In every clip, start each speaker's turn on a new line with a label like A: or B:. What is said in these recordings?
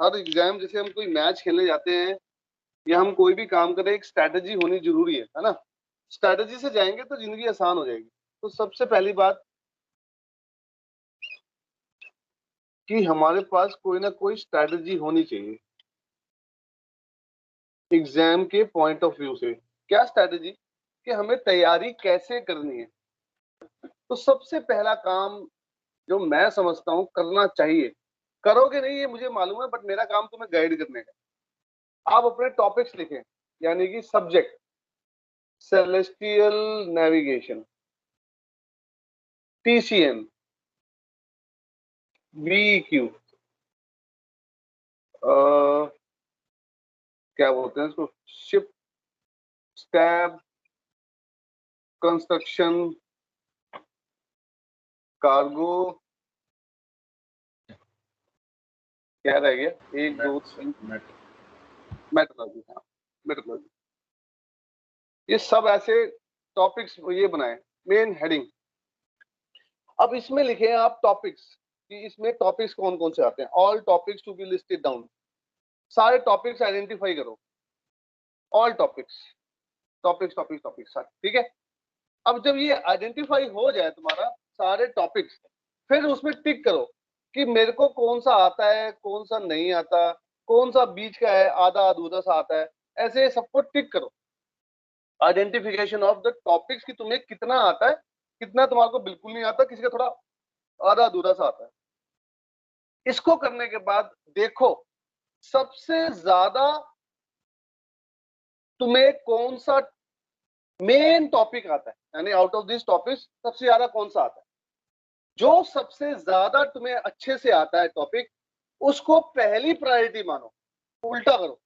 A: हर exam, जैसे हम कोई मैच खेलने जाते हैं या हम कोई भी काम करें, एक स्ट्रैटेजी होनी जरूरी है ना। स्ट्रैटेजी से जाएंगे तो जिंदगी आसान हो जाएगी। तो सबसे पहली बात कि हमारे पास कोई ना कोई स्ट्रैटेजी होनी चाहिए एग्जाम के पॉइंट ऑफ व्यू से। क्या स्ट्रैटेजी? कि हमें तैयारी कैसे करनी है। तो सबसे पहला काम जो मैं समझता हूं करना चाहिए, करोगे नहीं ये मुझे मालूम है, बट मेरा काम तुम्हें गाइड करने का। आप अपने टॉपिक्स लिखें, यानी कि subject celestial navigation, TCN, VEQ, क्या बोलते हैं इसको, शिप स्टैब, कंस्ट्रक्शन, कार्गो, क्या रह गया, 1 2 3, मेट्रोलॉजी। हाँ, मेट्रोलॉजी। ये सब ऐसे टॉपिक्स ये बनाए, मेन हेडिंग। अब इसमें लिखे आप टॉपिक्स कि इसमें टॉपिक्स कौन कौन से आते हैं। All topics to be listed down, सारे टॉपिक्स आइडेंटिफाई करो। All topics, topics topics topics सारे, ठीक है। अब जब ये आइडेंटिफाई हो जाए तुम्हारा सारे टॉपिक्स, फिर उसमें टिक करो कि मेरे को कौन सा आता है, कौन सा नहीं आता, कौन सा बीच का है, आधा अधूरा सा आता है, ऐसे सबको टिक करो। आइडेंटिफिकेशन ऑफ द टॉपिक्स कि तुम्हें कितना आता है, कितना तुम्हारे को बिल्कुल नहीं आता, किसी का थोड़ा आधा अधूरा सा आता है। इसको करने के बाद देखो सबसे ज्यादा तुम्हें कौन सा मेन टॉपिक आता है, यानी आउट ऑफ दिस टॉपिक सबसे ज्यादा कौन सा आता है। जो सबसे ज्यादा तुम्हें अच्छे से आता है टॉपिक, उसको पहली प्रायोरिटी मानो, उल्टा करो।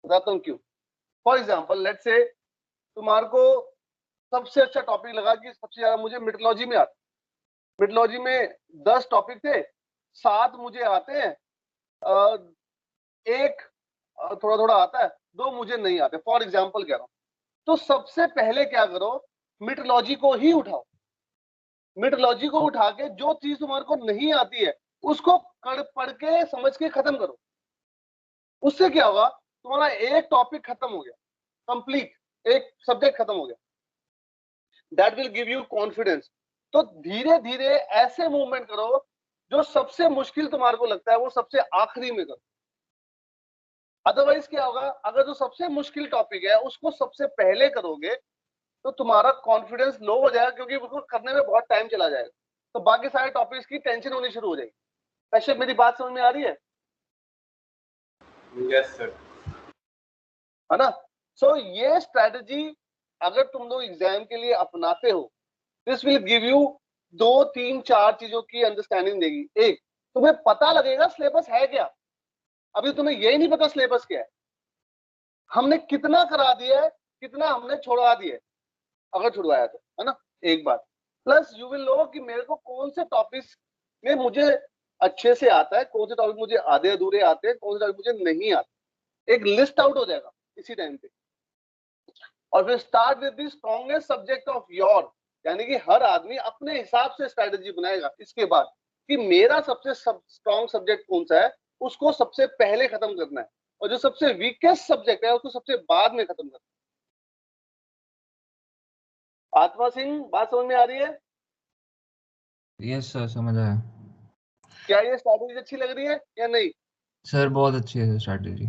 A: बताता हूं क्यों। फॉर एग्जाम्पल लेट्स से तुम्हारे को सबसे अच्छा टॉपिक लगा कि सबसे ज्यादा मुझे मेट्रोलॉजी में आता। मेट्रोलॉजी में 10 टॉपिक थे, 7 मुझे आते हैं, एक थोड़ा थोड़ा आता है, 2 मुझे नहीं आते, फॉर एग्जाम्पल कह रहा हूं। तो सबसे पहले क्या करो, मेट्रोलॉजी को ही उठाओ। मेट्रोलॉजी को उठा के जो चीज तुम्हारे को नहीं आती है उसको पढ़ के समझ के खत्म करो। उससे क्या होगा, तुम्हारा एक टॉपिक खत्म हो गया, कंप्लीट एक सब्जेक्ट खत्म हो गया। That will give you confidence. तो धीरे धीरे ऐसे मूवमेंट करो, जो सबसे मुश्किल तुम्हारे को लगता है वो सबसे आखिरी में करो। अदरवाइज क्या होगा, अगर जो सबसे मुश्किल टॉपिक है उसको सबसे पहले करोगे तो तुम्हारा कॉन्फिडेंस लो हो जाएगा, क्योंकि उसको करने में बहुत टाइम चला जाएगा। तो बाकी सारे टॉपिक्स की टेंशन होनी शुरू हो जाएगी। कश्यप, मेरी बात समझ में आ रही है?
B: Yes sir.
A: है ना। सो ये स्ट्रेटजी अगर तुम लोग एग्जाम के लिए अपनाते हो, दिस विल गिव यू 2 3 4 चीजों की अंडरस्टैंडिंग देगी। एक, तुम्हें पता लगेगा सिलेबस है क्या। अभी तुम्हें यही नहीं पता सिलेबस क्या है, हमने कितना करा दिया है, कितना हमने छोड़ा दिया है, अगर छुड़वाया तो, है ना। एक बात प्लस यू विल नो कि मेरे को कौन से टॉपिक्स में मुझे अच्छे से आता है, कौन से टॉपिक मुझे आधे अधूरे आते हैं, कौन से टॉपिक मुझे नहीं आते। एक लिस्ट आउट हो जाएगा इसी टाइम पे। और फिर start with the strongest subject of your, यानी कि हर आदमी अपने हिसाब से स्ट्रेटेजी बनाएगा इसके बाद कि मेरा सबसे स्ट्रॉन्ग सब्जेक्ट कौन सा है, उसको सबसे पहले खत्म करना है, और जो सबसे वीकेस्ट सब्जेक्ट है उसको सबसे बाद में खत्म करना है। आत्मा सिंह, बात समझ में आ रही है?
C: यस सर, समझ आया।
A: क्या ये स्ट्रैटेजी अच्छी लग रही है या नहीं?
C: सर बहुत अच्छी है स्ट्रैटेजी।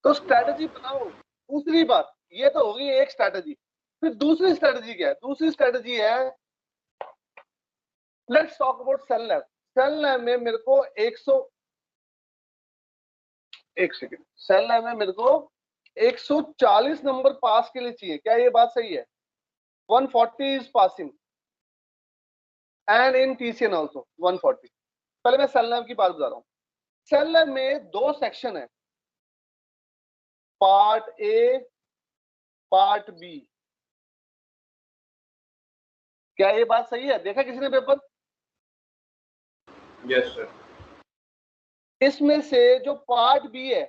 A: तो स्ट्रैटेजी बनाओ। दूसरी बात, ये तो होगी एक स्ट्रैटेजी। फिर दूसरी स्ट्रैटेजी क्या है? दूसरी स्ट्रैटेजी है, let's talk about cell lab. Cell lab में मेरे को 140 नंबर पास के लिए चाहिए। क्या ये बात सही है? 140 is passing and in TCN also 140। पहले मैं सेल लैब की बात बता रहा हूँ। सेल लैब में 2 सेक्शन है, पार्ट ए, पार्ट बी। क्या ये बात सही है? देखा किसी ने पेपर?
B: Yes sir.
A: इसमें से जो पार्ट बी है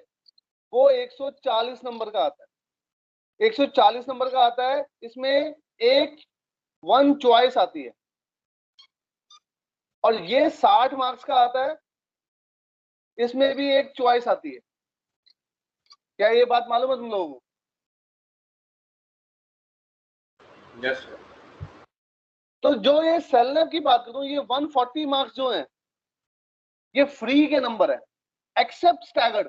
A: वो 140 नंबर का आता है। 140 नंबर का आता है। इसमें एक 1 चॉइस आती है, और ये 60 मार्क्स का आता है। इसमें भी एक चॉइस आती है। क्या ये बात मालूम है तुम लोगों को?
B: Yes sir.
A: तो जो ये सेलनेप की बात करूं, ये 140 मार्क्स जो हैं ये फ्री के नंबर है, एक्सेप्ट स्टैगर्ड।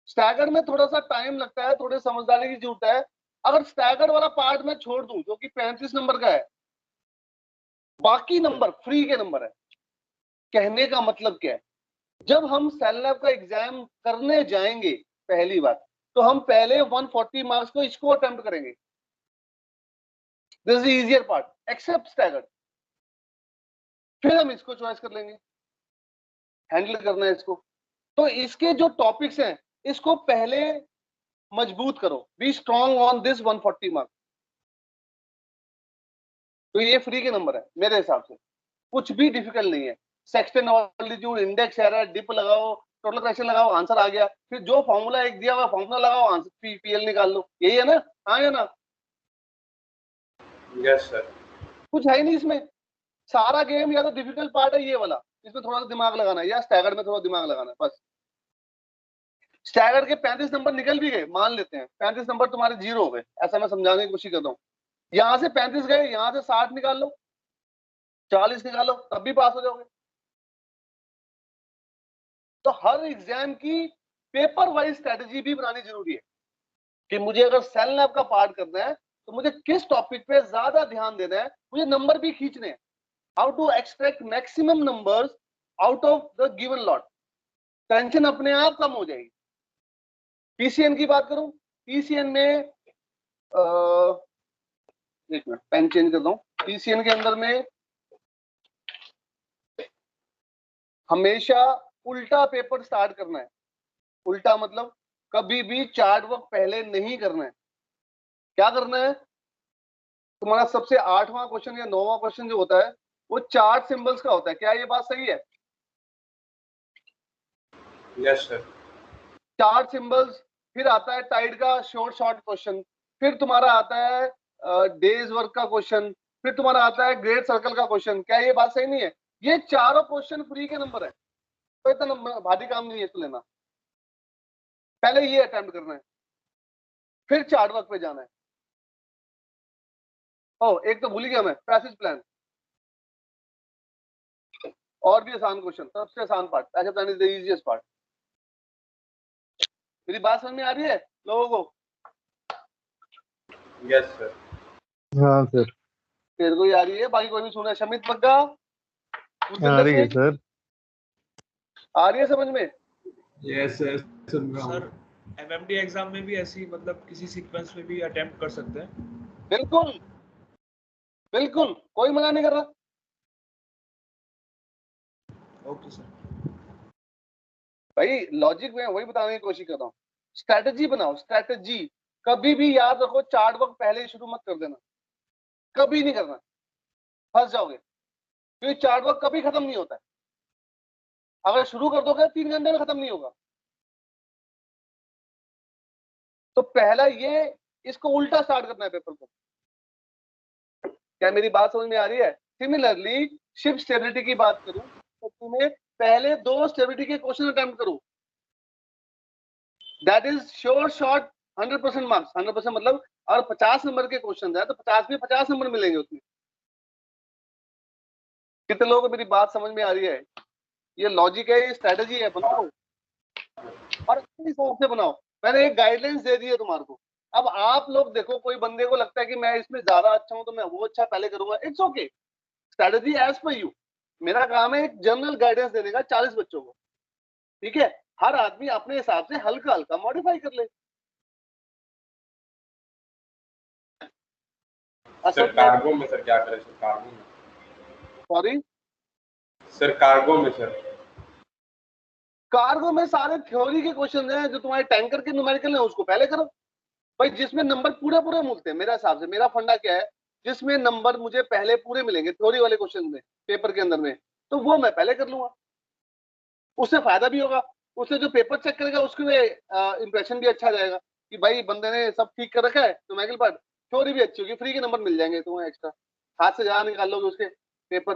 A: स्टैगर्ड में थोड़ा सा टाइम लगता है, थोड़े समझदारी की जरूरत है। अगर स्टैगर्ड वाला पार्ट मैं छोड़ दूं जो कि 35 नंबर का है, बाकी नंबर फ्री के नंबर है। कहने का मतलब क्या है, जब हम सेलनेप का एग्जाम करने जाएंगे पहली बार, तो हम पहले 140 मार्क्स को इसको अटेम्प्ट करेंगे। This is easier part, except staggered. फिर हम इसको चॉइस कर लेंगे, हैंडल करना है इसको। तो इसके जो टॉपिक्स हैं इसको पहले मजबूत करो, be strong on this 140 marks. तो ये फ्री के नंबर है मेरे हिसाब से, कुछ भी डिफिकल्ट नहीं है। Sextant altitude, index error, dip लगाओ, टोटल करेक्शन लगाओ, आंसर आ गया। फिर जो फॉर्मूला एक दिया हुआ फॉर्मूला लगाओ, आंसर पीएल निकाल लो। यही है ना? हाँ या ना?
B: Yes sir.
A: कुछ है ही नहीं इसमें। सारा गेम या तो डिफिकल्ट पार्ट है ये वाला, इसमें थोड़ा सा दिमाग लगाना है, या स्टैगर्ड में थोड़ा दिमाग लगाना है, बस। स्टैगर्ड के 35 नंबर निकल भी गए, मान लेते हैं 35 नंबर तुम्हारे जीरो हो गए, ऐसा मैं समझाने की कोशिश करता हूँ। यहां से 35 गए, यहां से 60 निकाल लो, 40 निकालो, तब भी पास हो जाओगे। तो हर एग्जाम की पेपर वाइज स्ट्रेटेजी भी बनानी जरूरी है कि मुझे अगर सेलनेप का पार्ट करना है तो मुझे किस टॉपिक पे ज्यादा ध्यान देना है, मुझे नंबर भी खींचने हैं। How to extract maximum numbers out of the given lot. Tension अपने आप कम हो जाएगी। पीसीएन की बात करूं, पीसीएन में एक मिनट पेन चेंज करता हूं। पीसीएन के अंदर में हमेशा उल्टा पेपर स्टार्ट करना है। उल्टा मतलब कभी भी चार्ट वर्क पहले नहीं करना है। क्या करना है, तुम्हारा सबसे 8वां क्वेश्चन या 9वां क्वेश्चन जो होता है वो चार्ट सिंबल्स का होता है। क्या ये बात सही है?
B: Yes sir.
A: चार्ट सिंबल्स, फिर आता है टाइड का शॉर्ट शॉर्ट क्वेश्चन, फिर तुम्हारा आता है डेज वर्क का क्वेश्चन, फिर तुम्हारा आता है ग्रेट सर्कल का क्वेश्चन। क्या ये बात सही नहीं है? ये चारों क्वेश्चन फ्री के नंबर है, तो इतना भारी काम नहीं है इसको लेना। पहले ये अटेम्प्ट करना है, फिर चार्ट वर्क पे जाना है। ओ एक तो भूल ही गया मैं, पैसेज प्लान। और भी आसान क्वेश्चन, सबसे आसान part, passage plan is the easiest part. मेरी बात समझ में आ रही है लोगों को?
B: Yes sir.
D: हाँ सर।
A: तेरे को ही आ रही है, बाकी कोई भी सुना है? शमित बग्गा,
D: आ रही है सर।
A: आ रही है समझ में?
B: यस सर, सुन रहा हूं।
E: सर एमएमडी एग्जाम में भी ऐसी मतलब किसी सीक्वेंस में भी अटेम्प्ट कर सकते हैं?
A: बिल्कुल बिल्कुल, कोई मना नहीं कर रहा।
E: Okay sir.
A: भाई लॉजिक में वही बताने की कोशिश कर रहा हूँ। स्ट्रैटेजी बनाओ, स्ट्रैटेजी। कभी भी याद रखो, चार्ट वर्क पहले ही शुरू मत कर देना, कभी नहीं करना, फंस जाओगे। क्योंकि चार्ट वर्क कभी खत्म नहीं होता है। अगर शुरू कर दोगे 3 घंटे में खत्म नहीं होगा। तो पहला ये, इसको उल्टा स्टार्ट करना है पेपर को। क्या मेरी बात समझ में आ रही है? सिमिलरली शिफ्ट स्टेबिलिटी की बात करूं तो तुम्हें पहले 2 स्टेबिलिटी के क्वेश्चन अटेम्प्ट करो। That is sure short 100% marks. 100% मतलब अगर 50 नंबर के क्वेश्चन है तो 50 में 50 नंबर मिलेंगे उसमें। कितने लोगों को मेरी बात समझ में आ रही है? ये लॉजिक है, ये स्ट्रेटेजी है, बनाओ और अपने हिसाब से बनाओ। मैंने एक गाइडलाइंस दे दी है तुम्हारे को। अब आप लोग देखो, कोई बंदे को लगता है कि मैं इसमें ज्यादा अच्छा हूं तो मैं वो अच्छा पहले करूंगा, it's okay. Strategy as per you. मेरा काम है एक जनरल गाइडेंस देने का 40 बच्चों को, ठीक है? हर आदमी अपने हिसाब से हल्का हल्का मॉडिफाई कर ले।
B: सर कार्गो में सर क्या करें? सर कार्गो में,
A: सॉरी
B: सर कार्गो में सर,
A: कार्गो में सारे थ्योरी के क्वेश्चन हैं जो तुम्हारे टैंकर के न्यूमेरिकल है, उसको पहले करो भाई। जिसमें नंबर पूरे पूरे मिलते हैं, मेरा हिसाब से मेरा फंडा क्या है, जिसमें नंबर मुझे पहले पूरे मिलेंगे थ्योरी वाले क्वेश्चन में, पेपर के अंदर में, तो वो मैं पहले कर लूंगा। उससे फायदा भी होगा, उससे जो पेपर चेक करेगा उसके इंप्रेशन भी अच्छा जाएगा कि भाई बंदे ने सब ठीक कर रखा है। तो मैगल पार्ट थ्योरी भी अच्छी होगी, फ्री के नंबर मिल जाएंगे तुम्हें एक्स्ट्रा, हाथ से जहाँ निकाल लोगे उसके पेपर।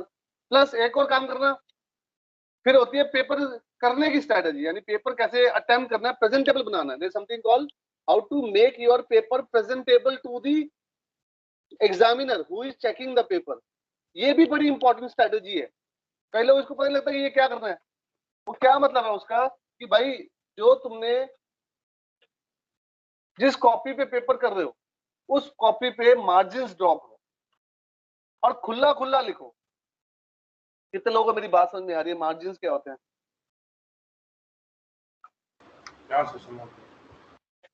A: प्लस एक और काम करना, फिर होती है पेपर करने की स्ट्रेटजी, यानी पेपर कैसे अटेम्प्ट करना है, प्रेजेंटेबल बनाना है। There something called how to make your paper presentable to the examiner who is checking the paper. ये भी बड़ी इंपॉर्टेंट स्ट्रेटजी है। कई लोग इसको पता नहीं लगता कि ये क्या करना है। वो क्या मतलब है उसका कि भाई जो तुमने जिस कॉपी पे पेपर कर रहे हो उस कॉपी पे मार्जिन्स ड्रॉ करो और खुला खुला लिखो। कितने लोगों को मेरी बात समझ में आ रही है? मार्जिन्स क्या होते हैं,
B: क्या सुषमा?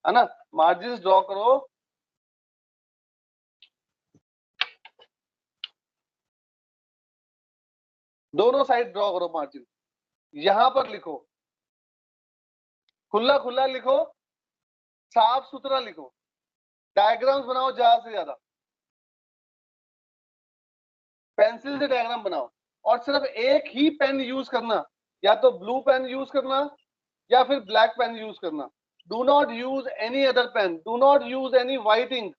A: है ना? मार्जिन्स ड्रॉ करो, दोनों साइड ड्रॉ करो मार्जिन। यहां पर लिखो, खुला खुला लिखो, साफ सुथरा लिखो, डायग्राम्स बनाओ ज्यादा से ज्यादा, पेंसिल से डायग्राम बनाओ और सिर्फ एक ही पेन यूज करना, या तो ब्लू पेन यूज करना या फिर ब्लैक पेन यूज करना। Do not use any other pen, do not use any white ink.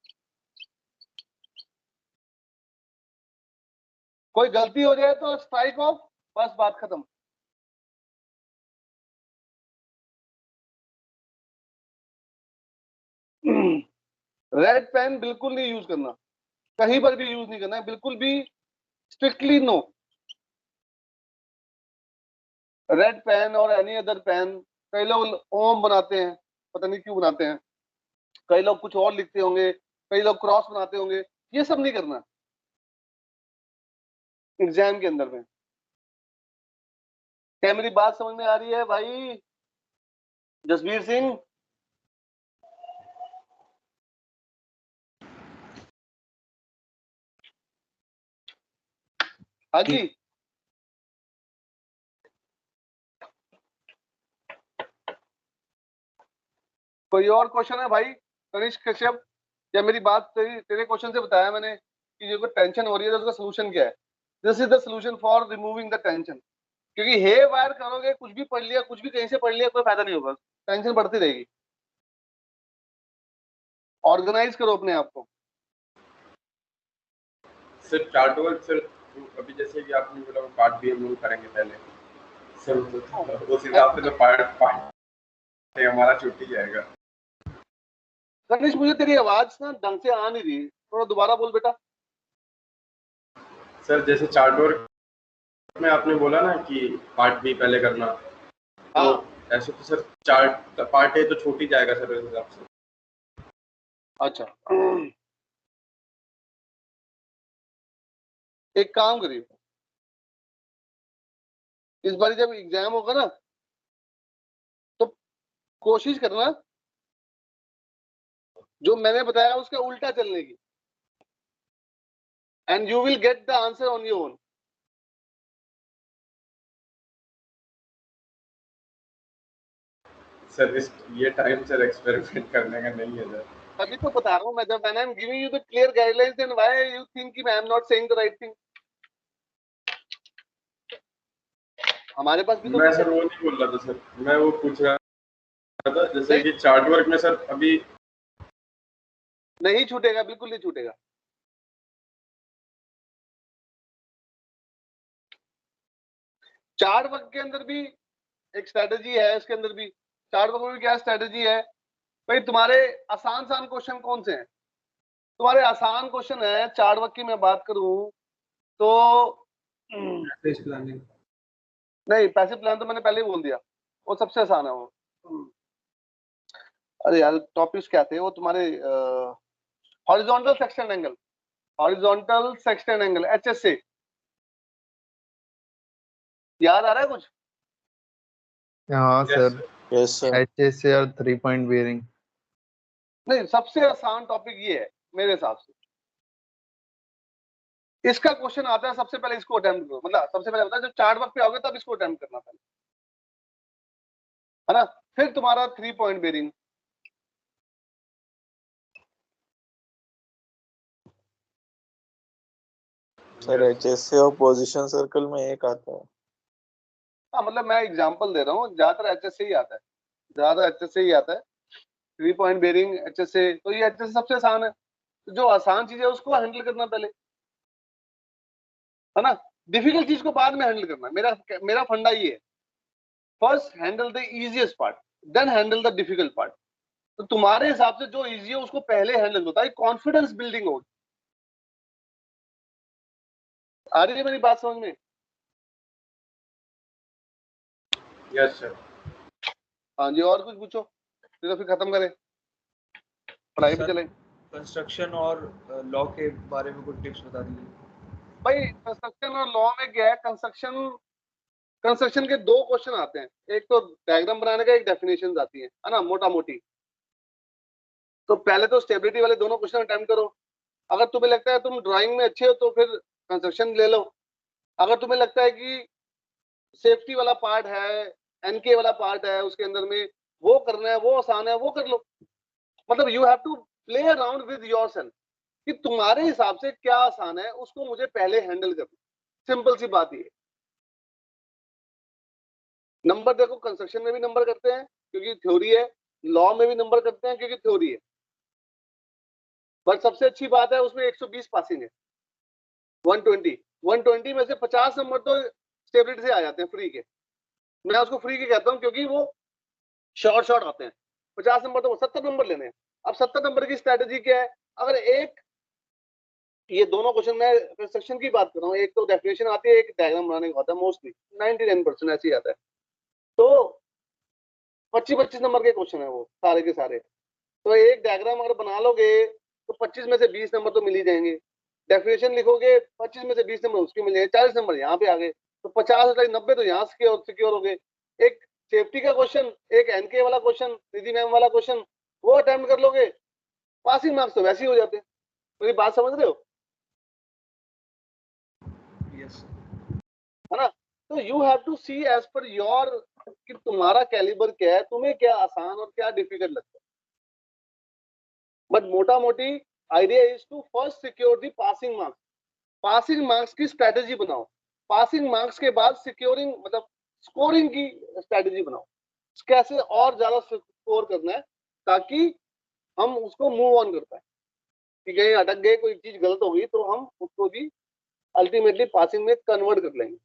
A: कोई गलती हो जाए तो स्ट्राइक ऑफ, बस बात खत्म। रेड पेन बिल्कुल नहीं यूज करना, कहीं पर भी यूज नहीं करना है, बिल्कुल भी, स्ट्रिक्टली नो। रेड पेन और एनी अदर पेन, कई लोग ओम बनाते हैं, पता नहीं क्यों बनाते हैं, कई लोग कुछ और लिखते होंगे, कई लोग क्रॉस बनाते होंगे, ये सब नहीं करना एग्जाम के अंदर में। क्या मेरी बात समझ में आ रही है भाई जसवीर सिंह? हाँ जी, कोई और क्वेश्चन है भाई? कनिष्क कश्यप, या मेरी बात तेरे क्वेश्चन से बताया मैंने कि जो टेंशन हो रही है तो उसका सोल्यूशन क्या है? This is the solution for removing the tension. क्योंकि हे वायर करोगे, कुछ भी पढ़ लिया, कुछ भी कहीं से पढ़ लिया, कोई फायदा नहीं होगा, टेंशन बढ़ती रहेगी। ऑर्गेनाइज करो अपने आप को।
B: सर चार्ट वर्क सर, अभी जैसे कि आपने बोला पार्ट भी हम लोग करेंगे पहले सर, उस हिसाब से तो पार्ट पार्ट हमारा छूट ही जाएगा।
A: कनिष्क, मुझे तेरी आवाज ना ढंग से आ नहीं रही, थोड़ा दोबारा बोल बेटा।
B: सर जैसे चार्ट वर्क में आपने बोला ना कि पार्ट बी पहले करना, तो
A: हाँ,
B: ऐसे तो सर चार्ट पार्ट ए तो छूट ही जाएगा सर उस हिसाब से।
A: अच्छा, एक काम करिए, इस बार जब एग्जाम होगा ना तो कोशिश करना जो मैंने बताया उसका उल्टा चलने की, and you will get the answer on your own.
B: Sir इस ये टाइम सर एक्सपेरिमेंट करने का नहीं है सर।
A: अभी तो बता रहा हूँ मैं, जब I am giving you the clear guidelines, then why you think कि I am not saying the right thing? हमारे पास भी तो
B: मैं
A: कुछ
B: सर वो नहीं बोल रहा था सर, मैं वो पूछ रहा था जैसे
A: नहीं,
B: कि चार्ट वर्क में सर अभी
A: नहीं छूटेगा, बिल्कुल नहीं छूटेगा। चार्ट वर्क के अंदर भी एक स्ट्रेटजी है, इसके अंदर भी चार्ट वर्क में भी क्या स्ट्रेटजी है भाई? तुम्हारे आसान क्वेश्चन कौन से हैं? तुम्हारे आसान क्वेश्चन है चार्ट वर्क की मैं बात करूं तो
B: प्लानिंग,
A: नहीं, पैसिव प्लान तो मैंने पहले ही बोल दिया, वो सबसे आसान है वो। अरे यार टॉपिक्स क्या थे वो तुम्हारे? Horizontal section angle, horizontal section angle, HSA, याद आ रहा है कुछ?
D: हाँ
B: yes
D: sir,
B: sir.
F: Yes sir.
D: HSA और 3 पॉइंट बेयरिंग।
A: नहीं, सबसे आसान टॉपिक ये है मेरे हिसाब से। इसका क्वेश्चन आता है सबसे पहले, इसको अटेम्प्ट करो, मतलब सबसे पहले होता है जब चार्ट वर्क पे आओगे तब इसको अटेम्प्ट करना पहले, है ना? फिर तुम्हारा 3 पॉइंट बेरिंग।
F: सर HSA और पोजीशन सर्कल में एक आता है।
A: हाँ, मतलब मैं एग्जांपल दे रहा हूँ, ज्यादातर HSA ही आता है, ज्यादा HSA ही आता है। 3 पॉइंट बेरिंग, HSA, तो ये HSA सबसे आसान है। तो जो आसान चीज है उसको हैंडल करना पहले, है ना? डिफिकल्ट चीज को बाद में हैंडल करना, मेरा मेरा फंडा ये है। First handle the easiest part, then handle the difficult part. तो तुम्हारे हिसाब से जो इजी है उसको पहले हैंडल होता है, कॉन्फिडेंस बिल्डिंग होगी। आ रही है मेरी बात समझ में?
B: Yes sir.
A: हाँ जी, और कुछ पूछो तो फिर खत्म करें, पढ़ाई पे
E: सर,
A: चलें।
E: कंस्ट्रक्शन और लॉ के बारे में कुछ टिप्स बता दीजिए।
A: भाई कंस्ट्रक्शन और लॉ में क्या है, कंस्ट्रक्शन के दो क्वेश्चन आते हैं, एक तो डायग्राम बनाने का, एक डेफिनेशन आती है ना, मोटा मोटी। तो पहले तो स्टेबिलिटी वाले दोनों क्वेश्चन अटेम्प्ट करो। अगर तुम्हें लगता है तुम ड्राइंग में अच्छे हो तो फिर कंस्ट्रक्शन ले लो। अगर तुम्हें लगता है कि सेफ्टी वाला पार्ट है, एनके वाला पार्ट है, उसके अंदर में वो करना है, वो आसान है, वो कर लो। मतलब you have to play around with yourself कि तुम्हारे हिसाब से क्या आसान है, उसको मुझे पहले हैंडल करना। सिंपल सी बात ये। नंबर देखो, कंस्ट्रक्शन में भी नंबर करते हैं क्योंकि थ्योरी है, लॉ में भी नंबर करते हैं क्योंकि थ्योरी है। बट सबसे अच्छी बात है उसमें 120 पासिंग है, 120 में से 50 नंबर तो स्टेबिलिटी से आ जाते हैं फ्री के। मैं उसको फ्री के कहता हूं क्योंकि वो शॉर्ट आते हैं। 50 नंबर तो 70 नंबर लेने हैं। अब 70 नंबर की स्ट्रेटेजी क्या है? अगर एक, ये दोनों क्वेश्चन में कंस्ट्रक्शन की बात कर रहा हूँ, एक तो डेफिनेशन आती है, एक डायग्राम बनाने का होता है, मोस्टली 99% ऐसे ही आता है। तो 25 नंबर के क्वेश्चन है वो सारे के सारे। तो एक डायग्राम अगर बना लोगे तो 25 में से 20 नंबर तो मिल ही जाएंगे। डेफिनेशन लिखोगे 25 में से 20 नंबर उसके मिल जाएंगे, 40 नंबर यहाँ पे आ गए, तो 50-90 तो यहाँ सिक्योर हो गए। एक सेफ्टी का क्वेश्चन, एक एनके वाला क्वेश्चन, निधि मैम वाला क्वेश्चन, वो अटेम्प्ट कर लोगे, पासिंग मार्क्स तो वैसे ही हो जाते हैं। मेरी बात समझ रहे हो?
E: यस।
A: है ना? तो you have to see as per your कि तुम्हारा कैलिबर क्या है, तुम्हें क्या आसान और क्या डिफिकल्ट लगता है। बट मोटा मोटी idea is to first secure the passing marks. Passing marks की स्ट्रेटेजी बनाओ, पासिंग मार्क्स के बाद सिक्योरिंग मतलब स्कोरिंग की स्ट्रेटेजी बनाओ, कैसे और ज्यादा स्कोर करना है ताकि हम उसको मूव ऑन कर पाए। कि कहीं अटक गए, कोई चीज गलत हो गई तो हम उसको भी अल्टीमेटली पासिंग में कन्वर्ट कर लेंगे।